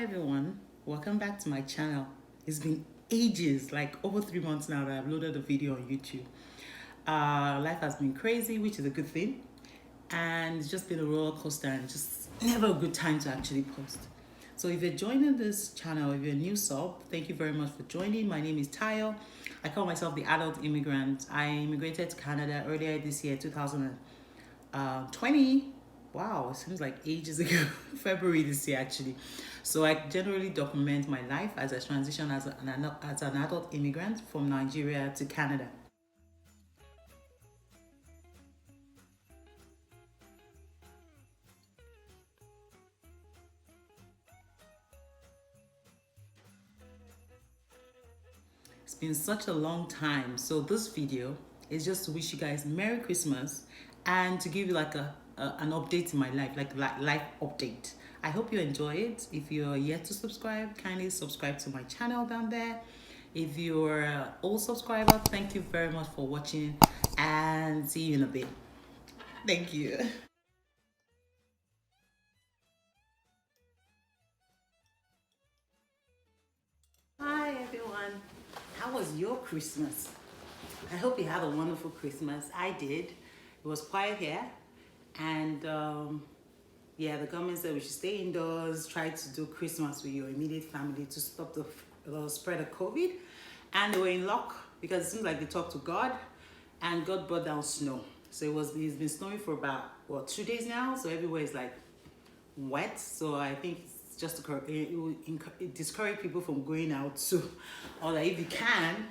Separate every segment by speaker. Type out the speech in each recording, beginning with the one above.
Speaker 1: everyone, welcome back to my channel. It's been ages, like over 3 months now that I've loaded a video on YouTube. Life has been crazy, which is a good thing, and it's just been a roller coaster and just never a good time to actually post. So if you're joining this channel, if you're a new sub, thank you very much for joining. My name is Tayo. I call myself the adult immigrant. I immigrated to Canada earlier this year, 2020. Wow, it seems like ages ago. February this year actually. So I generally document my life as I transition as an adult immigrant from Nigeria to Canada. It's been such a long time. So this video is just to wish you guys Merry Christmas and to give you like an update in my life, like life update. I hope you enjoy it. If you're yet to subscribe, kindly subscribe to my channel down there. If you're an old subscriber, thank you very much for watching and see you in a bit. Thank you. Hi everyone. How was your Christmas? I hope you had a wonderful Christmas. I did. It was quiet here, and yeah, the government said we should stay indoors, try to do Christmas with your immediate family to stop the spread of COVID. And they were in luck because it seems like they talked to God, and God brought down snow. So it's been snowing for about 2 days now. So everywhere is like wet. So I think it's just it discourage people from going out too, or like if you can.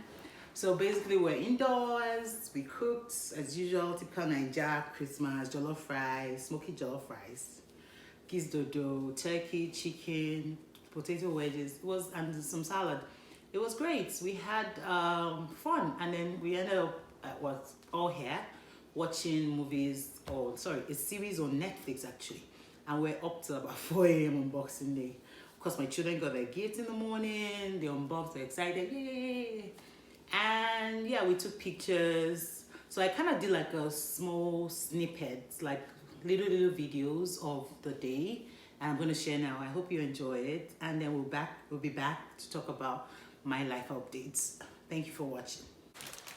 Speaker 1: So basically we're indoors, we cooked as usual, typical Naija Christmas, jollof fries, smoky jollof fries, kiss dodo, turkey, chicken, potato wedges, and some salad. It was great. We had fun, and then we ended up all here watching movies, or sorry, a series on Netflix actually, and we're up till about 4 a.m. on Boxing Day. Of course, my children got their gifts in the morning, they unboxed, they're excited, yay! And yeah, we took pictures. So I kind of did like a small snippet, like little videos of the day, and I'm going to share now. I hope you enjoy it, and then we'll be back to talk about my life updates. Thank you for watching.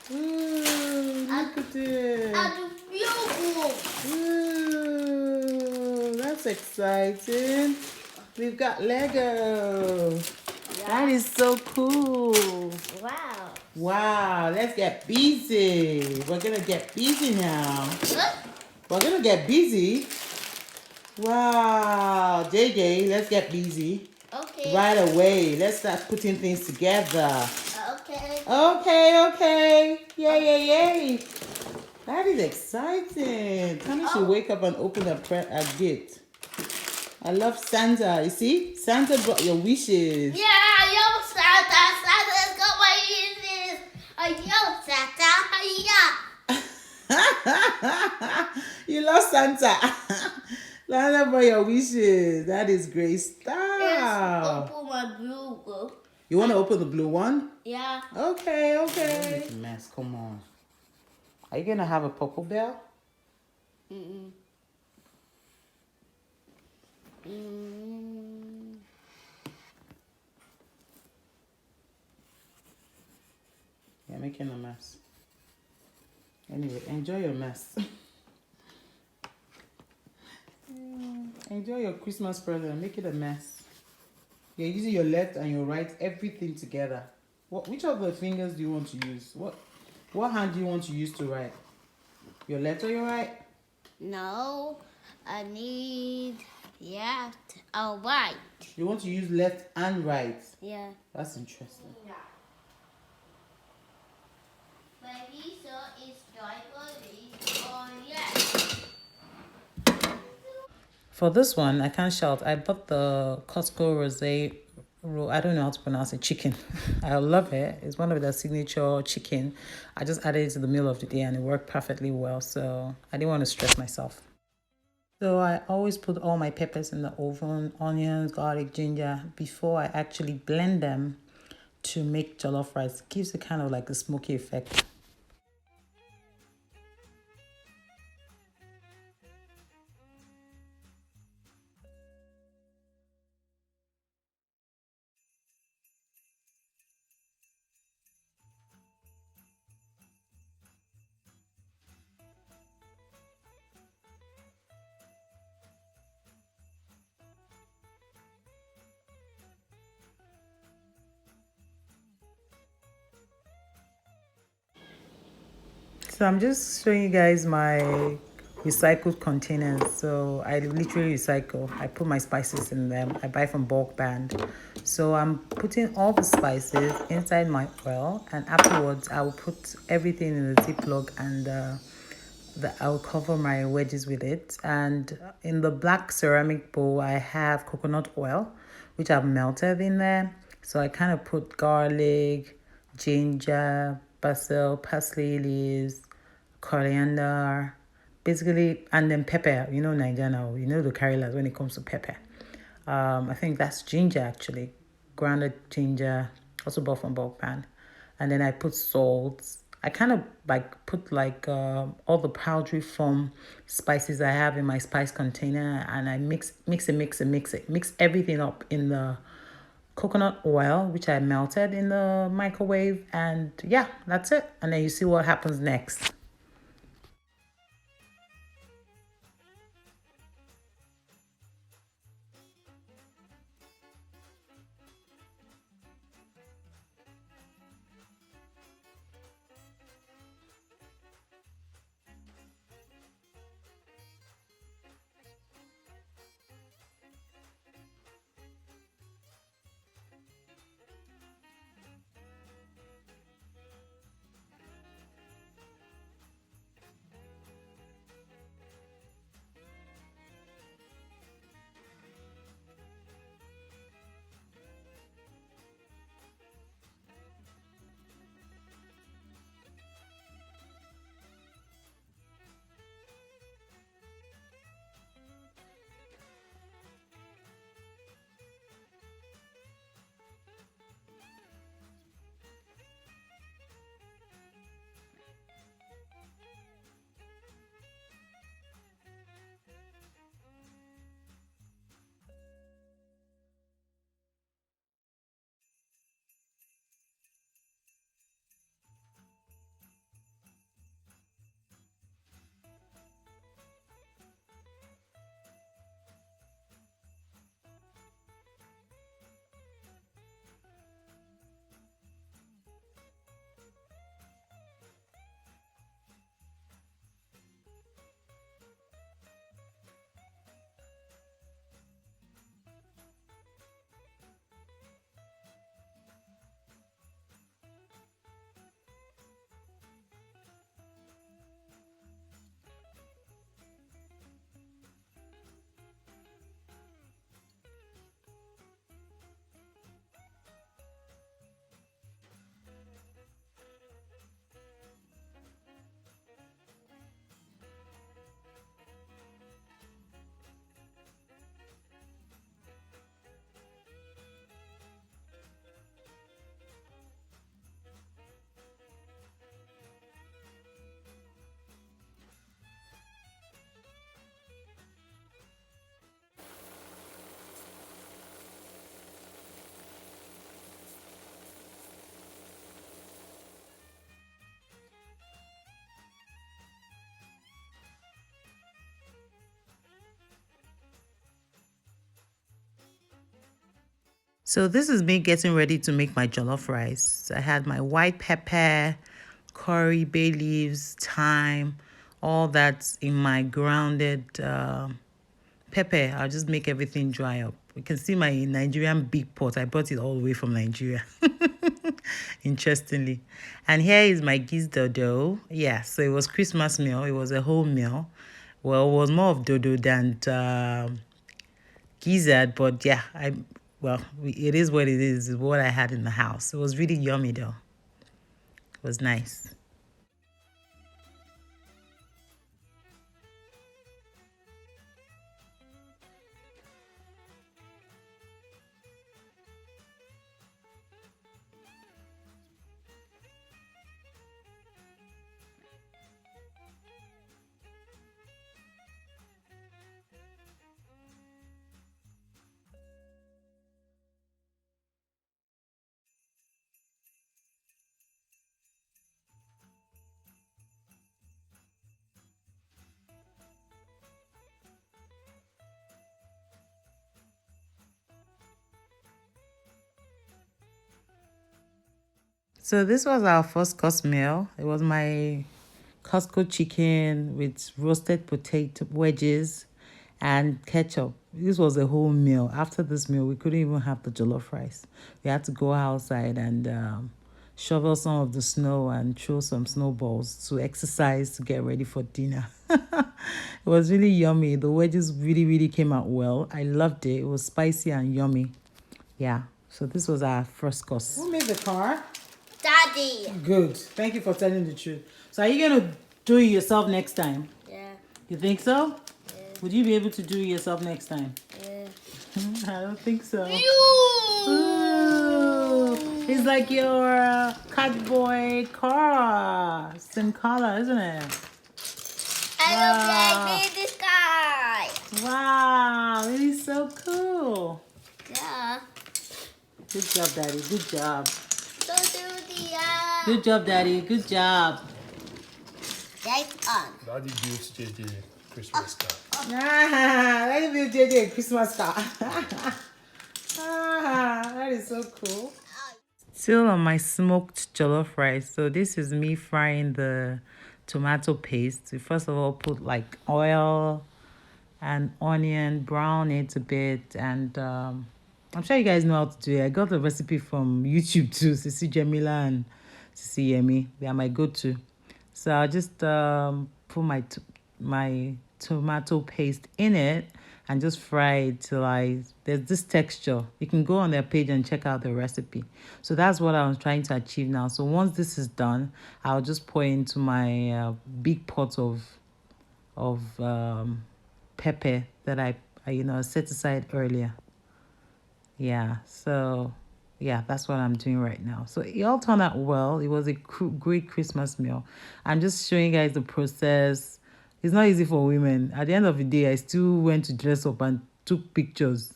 Speaker 1: Ooh, look at this. Ooh, that's exciting. We've got Lego. Yeah. That is so cool.
Speaker 2: Wow.
Speaker 1: Wow, let's get busy. We're gonna get busy now. We're gonna get busy. Wow, JJ, let's get busy.
Speaker 2: Okay.
Speaker 1: Right away. Let's start putting things together.
Speaker 2: Okay.
Speaker 1: Okay. Yay. That is exciting. Tommy should wake up and open a gift. I love Santa. You see? Santa brought your wishes.
Speaker 2: Yeah, I love Santa. Santa's got my wishes. I love Santa.
Speaker 1: You love Santa. Santa brought your wishes. That is great stuff.
Speaker 2: Yes, open my blue book.
Speaker 1: You want to open the blue one?
Speaker 2: Yeah.
Speaker 1: Okay. Make a mess. Come on. Are you going to have a purple bell? You're making a mess. Anyway, enjoy your mess. Enjoy your Christmas present. Make it a mess. You're using your left and your right, everything together. Which of the fingers do you want to use? What hand do you want to use to write? Your left or your right?
Speaker 2: No, I need left or right.
Speaker 1: You want to use left and right?
Speaker 2: Yeah.
Speaker 1: That's interesting.
Speaker 2: Yeah. Baby, so it's diagonally or yes.
Speaker 1: For this one, I can't shout. I bought the Costco rosé roll. I don't know how to pronounce it. Chicken. I love it. It's one of their signature chicken. I just added it to the meal of the day and it worked perfectly well. So I didn't want to stress myself. So I always put all my peppers in the oven, onions, garlic, ginger, before I actually blend them to make jollof rice. It gives it kind of like a smoky effect. So I'm just showing you guys my recycled containers. So I literally recycle. I put my spices in them. I buy from bulk band. So I'm putting all the spices inside my oil, and afterwards I will put everything in the Ziploc, and I'll cover my wedges with it. And in the black ceramic bowl, I have coconut oil, which I've melted in there. So I kind of put garlic, ginger, basil, parsley leaves, coriander, basically, and then pepper. You know, Nigeria now, you know the Karilas when it comes to pepper. I think that's ginger actually, grounded ginger, also bought from bulk pan. And then I put salt. I kind of like put like all the powdery form spices I have in my spice container, and I mix everything up in the coconut oil, which I melted in the microwave, and yeah, that's it. And then you see what happens next. So this is me getting ready to make my jollof rice. I had my white pepper, curry, bay leaves, thyme, all that's in my grounded pepper. I'll just make everything dry up. You can see my Nigerian big pot. I brought it all the way from Nigeria. Interestingly. And here is my giz dodo. Yeah, so it was Christmas meal. It was a whole meal. Well, it was more of dodo than gizzard, but yeah, it is what it is. It's what I had in the house. It was really yummy though. It was nice. So this was our first course meal. It was my Costco chicken with roasted potato wedges and ketchup. This was a whole meal. After this meal, we couldn't even have the jollof rice. We had to go outside and shovel some of the snow and throw some snowballs to exercise to get ready for dinner. It was really yummy. The wedges really, really came out well. I loved it. It was spicy and yummy. Yeah. So this was our first course. Who made the car?
Speaker 2: Daddy.
Speaker 1: Good. Thank you for telling the truth. So are you going to do it yourself next time?
Speaker 2: Yeah.
Speaker 1: You think so?
Speaker 2: Yeah.
Speaker 1: Would you be able to do it yourself next time?
Speaker 2: Yeah.
Speaker 1: I don't think so.
Speaker 2: You.
Speaker 1: Ooh, it's like your cowboy car. Same color, isn't it?
Speaker 2: I look like this guy.
Speaker 1: Wow, it is so cool.
Speaker 2: Yeah.
Speaker 1: Good job, Daddy. Good job.
Speaker 2: So do the
Speaker 1: Good job, Daddy. Good job.
Speaker 2: light on.
Speaker 3: Daddy built JJ Christmas car.
Speaker 1: Daddy built JJ a Christmas car. That is so cool. Still on my smoked jollof rice. So this is me frying the tomato paste. We first of all put like oil and onion, brown it a bit, and I'm sure you guys know how to do it. I got the recipe from YouTube too. Sisi Jamila and Sisi Yemi, they are my go-to. So I'll just put my tomato paste in it and just fry it till there's this texture. You can go on their page and check out the recipe. So that's what I was trying to achieve now. So once this is done, I'll just pour into my big pot of pepper that I set aside earlier. Yeah, so yeah, that's what I'm doing right now. So it all turned out well. It was a great Christmas meal. I'm just showing you guys the process. It's not easy for women. At the end of the day, I still went to dress up and took pictures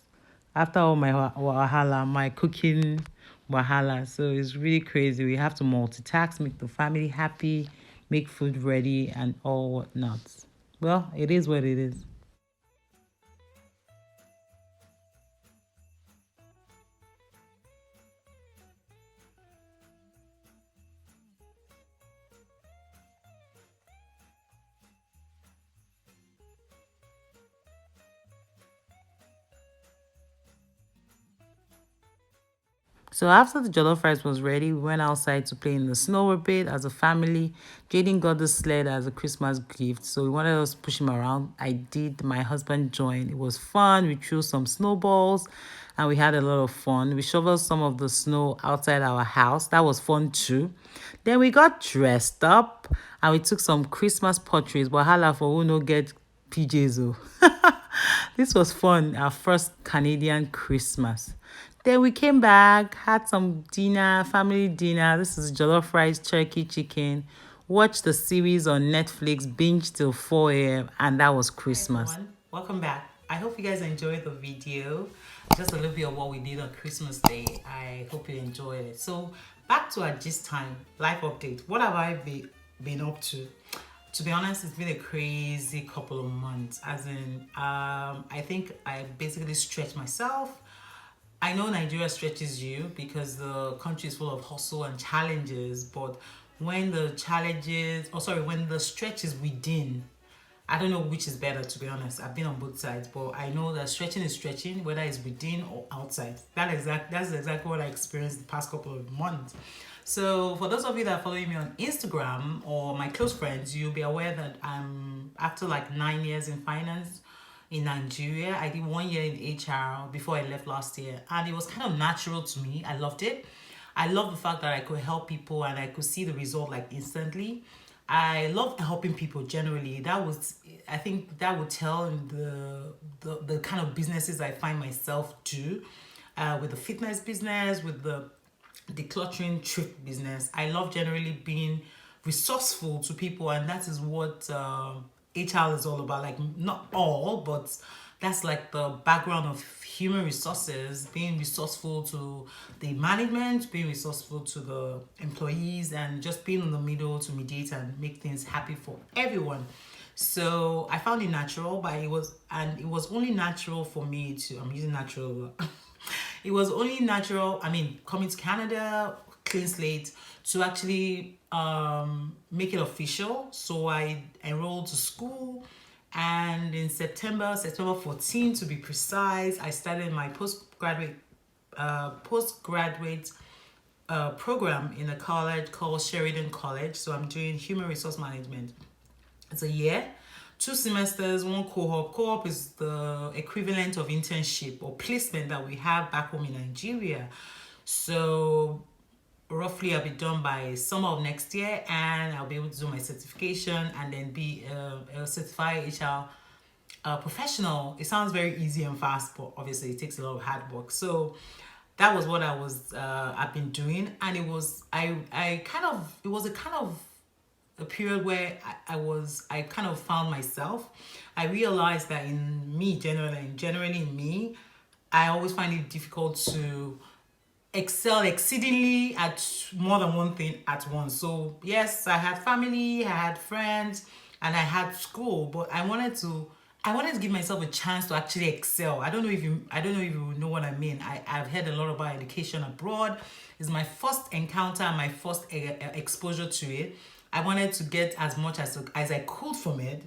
Speaker 1: after all my wahala, my cooking wahala. So it's really crazy. We have to multitask, make the family happy, make food ready, and all whatnot. Well, it is what it is. So after the jollof rice was ready, we went outside to play in the snow a bit as a family. Jaden got the sled as a Christmas gift, so we wanted us to push him around. I did. My husband joined. It was fun. We threw some snowballs and we had a lot of fun. We shoveled some of the snow outside our house. That was fun too. Then we got dressed up and we took some Christmas portraits. Wahala for who no get PJs. This was fun. Our first Canadian Christmas. Then we came back, had some dinner, family dinner. This is jollof rice, turkey, chicken. Watched the series on Netflix, binge till 4 a.m. and that was Christmas. Hi everyone. Welcome back. I hope you guys enjoyed the video. Just a little bit of what we did on Christmas Day. I hope you enjoyed it. So back to our gist time, life update. What have I been up to? To be honest, it's been a crazy couple of months. As in, I think I basically stretched myself. I know Nigeria stretches you because the country is full of hustle and challenges, but when the stretch is within, I don't know which is better, to be honest. I've been on both sides, but I know that stretching is stretching, whether it's within or outside. That's exactly what I experienced the past couple of months. So for those of you that are following me on Instagram or my close friends, you'll be aware that I'm, after like 9 years in finance, in Nigeria. I did 1 year in HR before I left last year, and it was kind of natural to me. I loved it. I love the fact that I could help people and I could see the result like instantly. I love helping people generally. I think that would tell in the kind of businesses I find myself do, with the fitness business, with the decluttering thrift business. I love generally being resourceful to people, and that is what HR is all about. Like, not all, but that's like the background of human resources, being resourceful to the management, being resourceful to the employees, and just being in the middle to mediate and make things happy for everyone. So I found it natural, but it was only natural for me to, I'm using natural, it was only natural, coming to Canada,
Speaker 4: clean slate to actually make it official. So I enrolled to school, and in September 14 to be precise, I started my postgraduate program in a college called Sheridan College. So I'm doing human resource management. It's a year, 2 semesters, 1 co-op. Co-op is the equivalent of internship or placement that we have back home in Nigeria. So roughly I'll be done by summer of next year, and I'll be able to do my certification and then be a certified HR professional. It sounds very easy and fast, but obviously it takes a lot of hard work. So that was what I've been doing, and it was a kind of a period where I kind of found myself. I realized that in me generally in me, I always find it difficult to excel exceedingly at more than one thing at once. So yes, I had family, I had friends, and I had school, but I wanted to give myself a chance to actually excel. I don't know if you know what I mean. I've heard a lot about education abroad. It's my first encounter, my first exposure to it. I wanted to get as much as I could from it,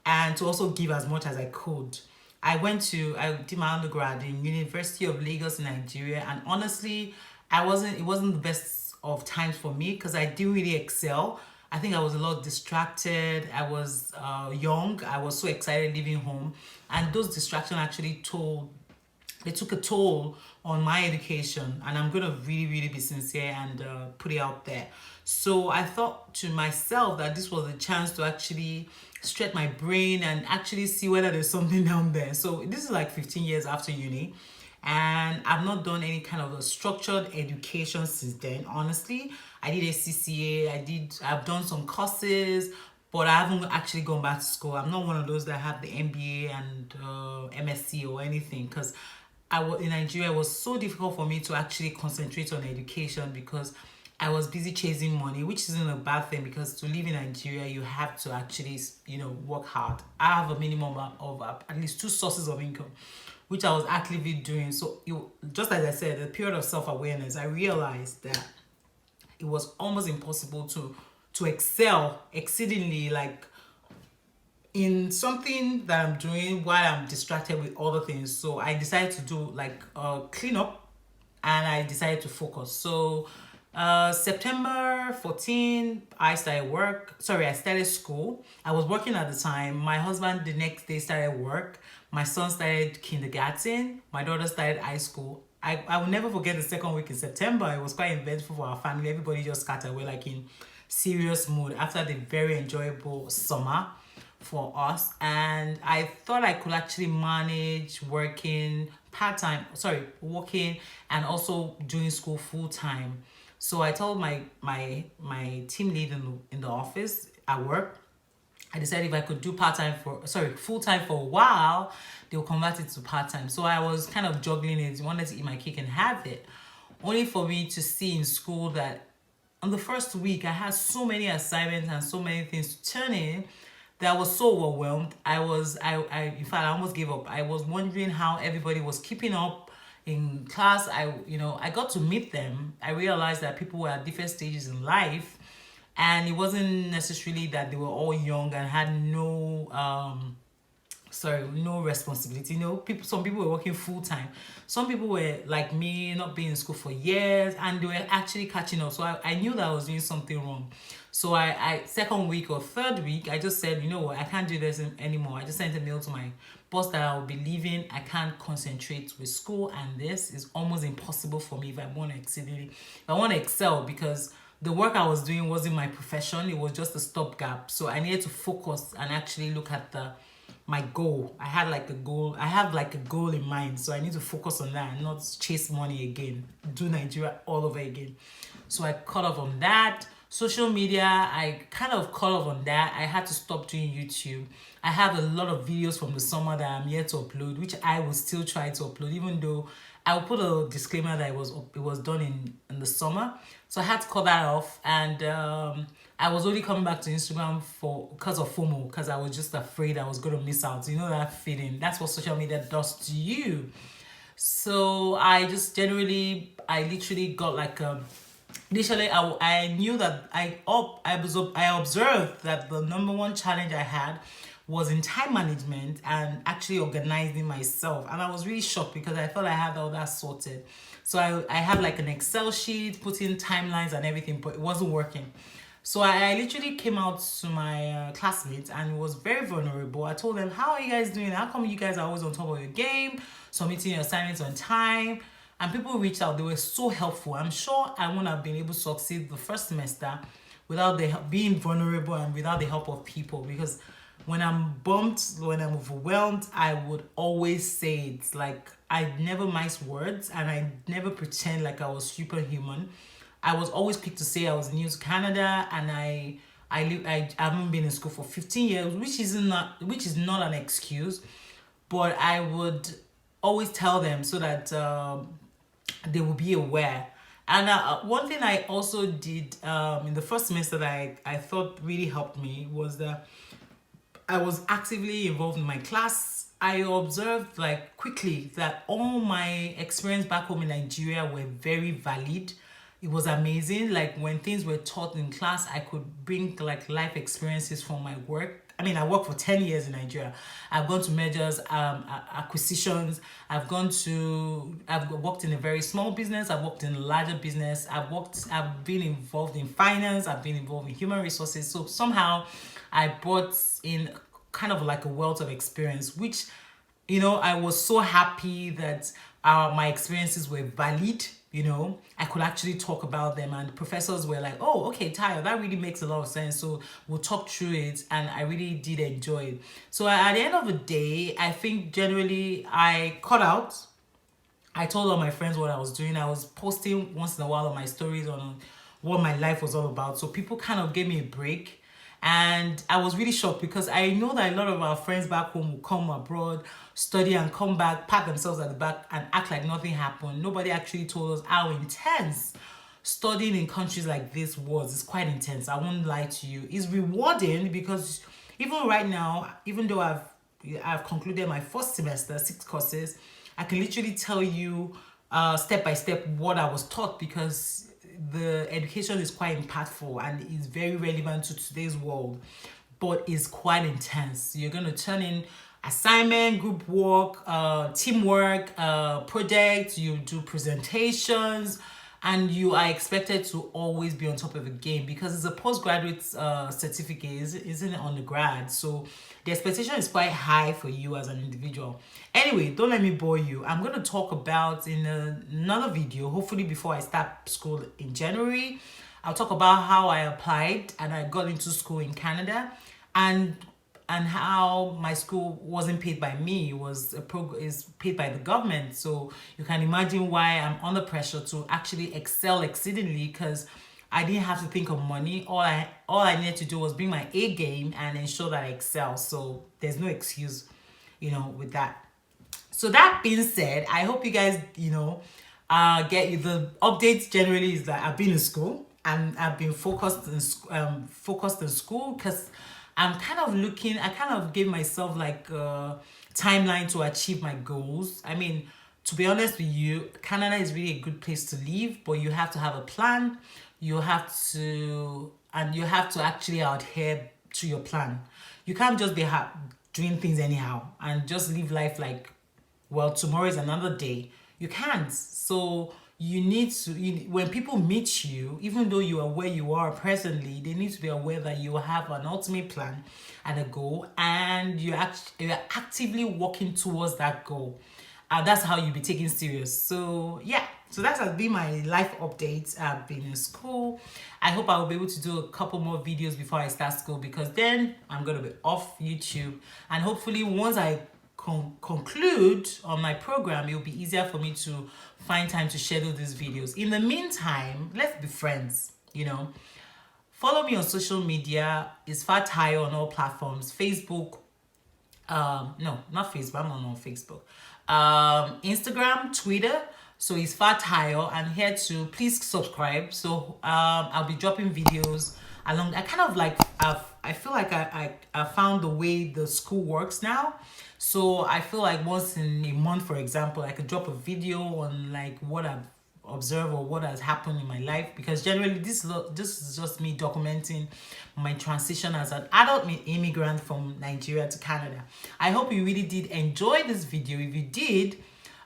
Speaker 4: and to also give as much as I could. I did my undergrad in University of Lagos in Nigeria, and honestly, it wasn't the best of times for me because I didn't really excel. I think I was a lot distracted. I was young. I was so excited leaving home, and those distractions actually took a toll on my education. And I'm gonna really be sincere and put it out there. So I thought to myself that this was a chance to actually stretch my brain and actually see whether there's something down there. So this is like 15 years after uni, and I've not done any kind of a structured education since then. Honestly, I did a CCA, I've done some courses, but I haven't actually gone back to school. I'm not one of those that have the MBA and MSc or anything, because in Nigeria, it was so difficult for me to actually concentrate on education because I was busy chasing money, which isn't a bad thing, because to live in Nigeria, you have to actually, work hard. I have a minimum of at least 2 sources of income, which I was actively doing. So just as I said, the period of self-awareness, I realized that it was almost impossible to excel exceedingly, like in something that I'm doing while I'm distracted with other things. So I decided to do like a cleanup, and I decided to focus. So September 14, I started school. I was working at the time. My husband the next day started work. My son started kindergarten. My daughter started high school. I will never forget the second week in September. It was quite eventful for our family. Everybody just scattered. We're like in serious mood after the very enjoyable summer for us. And I thought I could actually manage working and also doing school full time. So I told my team lead in the office at work, I decided if I could do full time for a while, they'll convert it to part time. So I was kind of juggling it, wanted to eat my cake and have it, only for me to see in school that on the first week I had so many assignments and so many things to turn in that I was so overwhelmed. In fact, I almost gave up. I was wondering how everybody was keeping up in class. I got to meet them. I realized that people were at different stages in life, and it wasn't necessarily that they were all young and had no responsibility. Some people were working full time. Some people were like me, not being in school for years, and they were actually catching up. So I knew that I was doing something wrong. So I second week or third week, I just said, you know what, I can't do this anymore. I just sent a mail to my boss that I will be leaving. I can't concentrate with school, and this is almost impossible for me if I want to excel, because the work I was doing wasn't my profession. It was just a stopgap. So I needed to focus and actually look at my goal. I have like a goal in mind. So I need to focus on that and not chase money again, do Nigeria all over again. So I cut off on that. Social media, I kind of cut off on that. I had to stop doing YouTube. I have a lot of videos from the summer that I'm yet to upload, which I will still try to upload, even though I will put a disclaimer that it was done in the summer. So I had to cut that off, and I was only coming back to Instagram because of FOMO, because I was just afraid I was going to miss out. You know that feeling? That's what social media does to you. So I literally got like initially I knew that I observed that the number one challenge I had was in time management and actually organizing myself, and I was really shocked because I thought I had all that sorted. So I had like an Excel sheet, put in timelines and everything, but it wasn't working. So I literally came out to my classmates and was very vulnerable. I told them, how are you guys doing? How come you guys are always on top of your game, submitting your assignments on time? And people reached out. They were so helpful. I'm sure I wouldn't have been able to succeed the first semester without being vulnerable and without the help of people. Because when I'm bumped, when I'm overwhelmed, I would always say it. Like, I never mince words and I never pretend like I was superhuman. I was always quick to say I was new to Canada, and I haven't been in school for 15 years, which is not an excuse, but I would always tell them so that they will be aware. And one thing I also did in the first semester that I thought really helped me was that I was actively involved in my class. I observed like quickly that all my experience back home in Nigeria were very valid. It was amazing. Like when things were taught in class, I could bring like life experiences from my work. I mean, I worked for 10 years in Nigeria. I've gone to mergers, acquisitions. I've worked in a very small business. I've worked in a larger business. I've been involved in finance. I've been involved in human resources. So somehow I brought in kind of like a wealth of experience, which, I was so happy that my experiences were valid. I could actually talk about them, and professors were like, oh, okay, Tayo, that really makes a lot of sense, so we'll talk through it. And I really did enjoy it. So at the end of the day, I think generally I cut out. I told all my friends what I was doing. I was posting once in a while on my stories on what my life was all about, so people kind of gave me a break. And I was really shocked because I know that a lot of our friends back home will come abroad, study, and come back, pack themselves at the back and act like nothing happened. Nobody actually told us how intense studying in countries like this was. It's quite intense. I won't lie to you. It's rewarding because even right now, even though I've concluded my first semester, 6 courses, I can literally tell you step by step what I was taught, because the education is quite impactful and is very relevant to today's world, but it's quite intense. You're going to turn in assignment, group work, teamwork, projects, you do presentations, and you are expected to always be on top of the game because it's a postgraduate certificate, isn't it, undergrad? So the expectation is quite high for you as an individual. Anyway, don't let me bore you. I'm going to talk about in another video, hopefully before I start school in January. I'll talk about how I applied and I got into school in Canada, and how my school wasn't paid by me. It was is paid by the government. So you can imagine why I'm under pressure to actually excel exceedingly, because I didn't have to think of money. All I needed to do was bring my A game and ensure that I excel. So there's no excuse, with that. So that being said, I hope you guys, get the updates. Generally is that I've been in school and I've been focused in school, because I kind of gave myself like a timeline to achieve my goals. I mean, to be honest with you, Canada is really a good place to live, but you have to have a plan. You have to actually adhere to your plan. You can't just be doing things anyhow and just live life like, well, tomorrow is another day. You can't. So you need to, when people meet you, even though you are where you are presently, they need to be aware that you have an ultimate plan and a goal, and you're actively working towards that goal. That's how you be taken serious. So yeah, so that has been my life updates. I've been in school. I hope I will be able to do a couple more videos before I start school, because then I'm going to be off YouTube, and hopefully once I conclude on my program, it will be easier for me to find time to schedule these videos. In the meantime, let's be friends. Follow me on social media. It's Fat Tayo on all platforms. Facebook, no, not Facebook. I'm not on Facebook. Instagram, Twitter. So it's Fat Tayo, and here to please subscribe. So I'll be dropping videos along. I kind of like I feel like I found the way the school works now. So I feel like once in a month, for example, I could drop a video on like what I've observe or what has happened in my life, because generally this is just me documenting my transition as an adult immigrant from Nigeria to Canada. I hope you really did enjoy this video. If you did,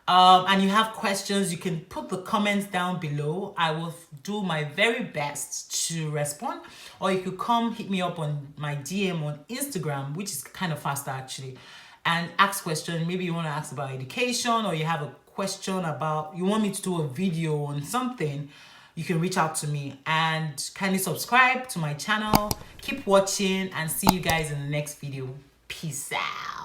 Speaker 4: and you have questions, you can put the comments down below. I will do my very best to respond, or you could come hit me up on my DM on Instagram, which is kind of faster actually, and ask questions. Maybe you want to ask about education, or you have a question about, you want me to do a video on something, you can reach out to me. And kindly subscribe to my channel. Keep watching, and see you guys in the next video. Peace out.